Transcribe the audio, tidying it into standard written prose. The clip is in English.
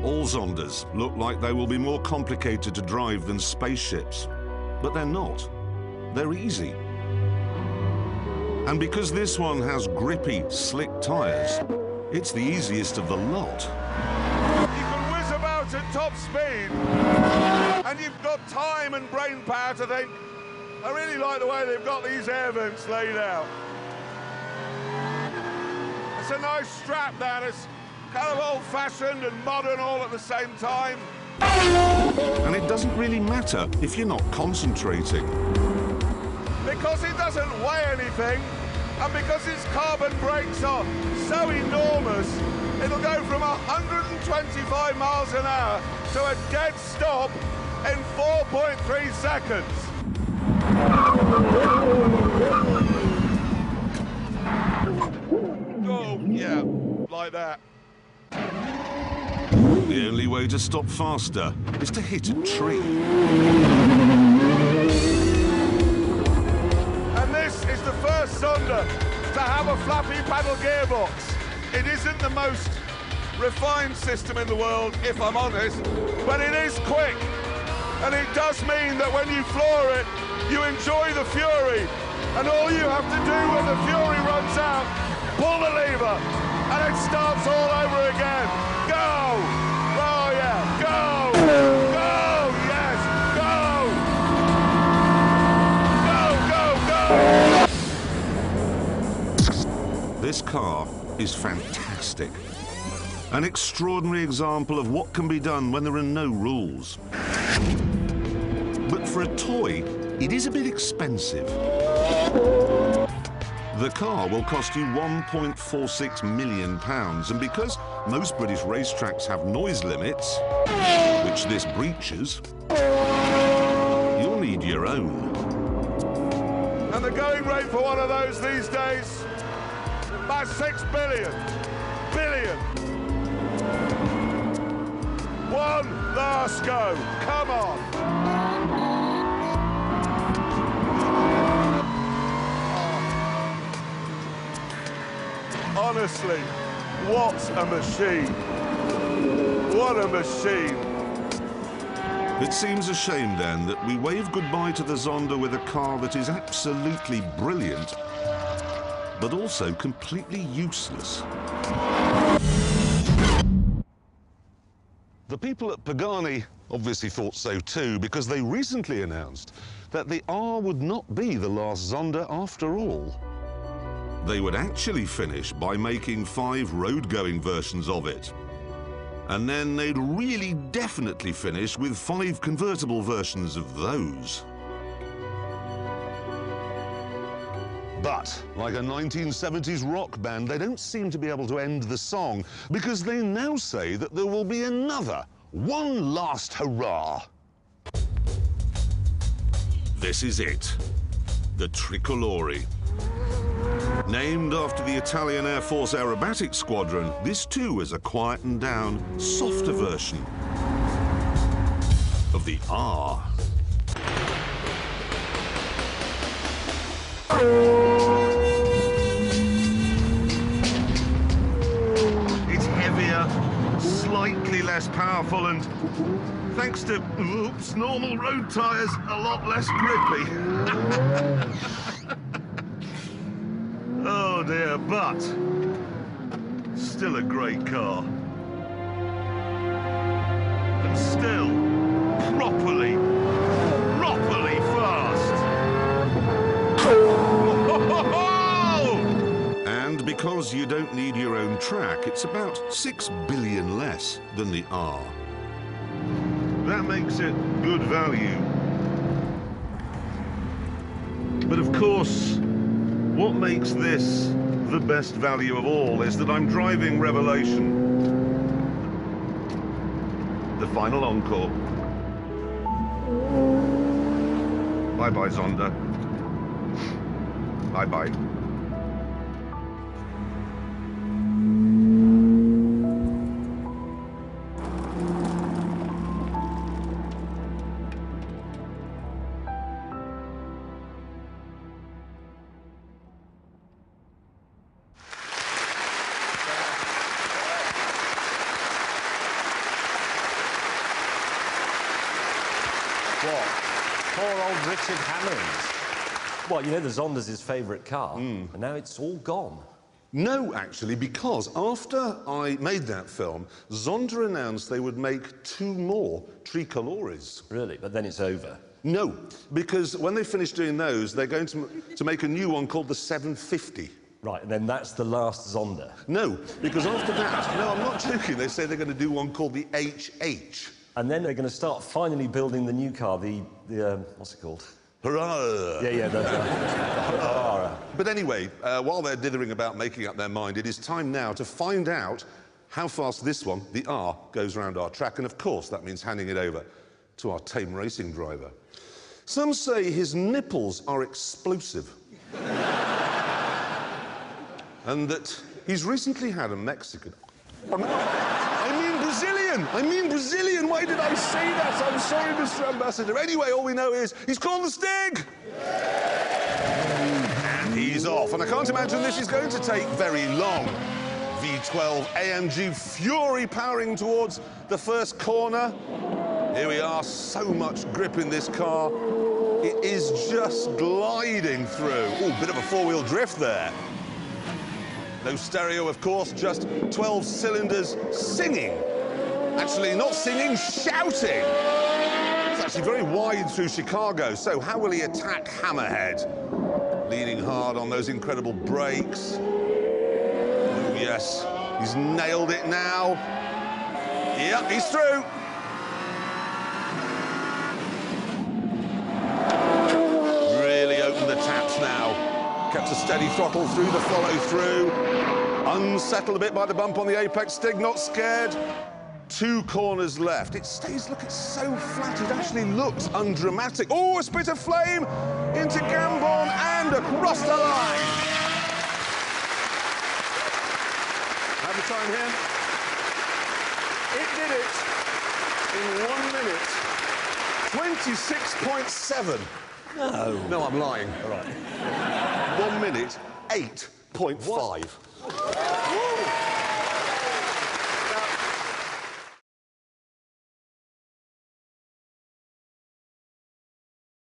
All zondas look like they will be more complicated to drive than spaceships, but they're not. They're easy. And because this one has grippy, slick tyres, it's the easiest of the lot. You can whiz about at top speed, and you've got time and brain power to think, I really like the way they've got these air vents laid out. It's a nice strap down. It's kind of old-fashioned and modern all at the same time. And it doesn't really matter if you're not concentrating. Because it doesn't weigh anything, and because its carbon brakes are so enormous, it'll go from 125 miles an hour to a dead stop in 4.3 seconds. Oh, yeah, like that. The only way to stop faster is to hit a tree. And this is the first zonda to have a flappy paddle gearbox. It isn't the most refined system in the world, if I'm honest, but it is quick. And it does mean that when you floor it, you enjoy the fury. And all you have to do when the fury runs out, pull the lever, and it starts all over again. Go! Oh yeah, go! Go! Yes, go! Go, go, go! This car is fantastic. An extraordinary example of what can be done when there are no rules. But for a toy, it is a bit expensive. The car will cost you £1.46 million, and because most British racetracks have noise limits, which this breaches, you'll need your own. And the going rate for one of those these days, about 6 billion. One last go, come on. Honestly, what a machine. What a machine. It seems a shame then that we wave goodbye to the Zonda with a car that is absolutely brilliant, but also completely useless. The people at Pagani obviously thought so too, because they recently announced that the R would not be the last Zonda after all. They would actually finish by making 5 road-going versions of it. And then they'd really definitely finish with 5 convertible versions of those. But, like a 1970s rock band, they don't seem to be able to end the song, because they now say that there will be another, one last hurrah. This is it, the Tricolore. Named after the Italian Air Force Aerobatic Squadron, this too is a quietened down, softer version of the R. It's heavier, slightly less powerful, and thanks to, oops, normal road tyres, a lot less grippy. Oh dear, but still a great car. And still properly fast. And because you don't need your own track, it's about 6 billion less than the R. That makes it good value. But of course, what makes this the best value of all is that I'm driving Revelation, the final encore. Bye-bye, Zonda. Bye-bye. What? Poor old Richard Hammond. Well, you know, the Zonda's his favourite car, and now it's all gone. No, actually, because after I made that film, Zonda announced they would make 2 more tricolores. Really? But then it's over. No, because when they finish doing those, they're going to make a new one called the 750. Right, and then that's the last Zonda. No, because after that, no, I'm not joking, they say they're going to do one called the HH. And then they're going to start finally building the new car, the what's it called? Hurrah! Yeah, the hurrah. But anyway, while they're dithering about making up their mind, it is time now to find out how fast this one, the R, goes round our track. And of course, that means handing it over to our tame racing driver. Some say his nipples are explosive. And that he's recently had a Mexican... I mean Brazilian! Why did I say that? I'm sorry, Mr. Ambassador. Anyway, all we know is he's called the Stig! And he's off. And I can't imagine this is going to take very long. V12 AMG Fury powering towards the first corner. Here we are, so much grip in this car. It is just gliding through. Oh, bit of a four-wheel drift there. No stereo, of course, just 12 cylinders singing. Actually, not singing, shouting. It's actually very wide through Chicago, so how will he attack Hammerhead? Leaning hard on those incredible brakes. Oh, yes, he's nailed it now. Yep, he's through. Really opened the taps now. Kept a steady throttle through the follow-through. Unsettled a bit by the bump on the apex. Stig not scared. 2 corners left. It stays, look, it's so flat, it actually looks undramatic. Oh, a spit of flame into Gambon and across the line. Have the time here. It did it in 1 minute. 26.7. No, I'm lying. All right. 1 minute, 8.5.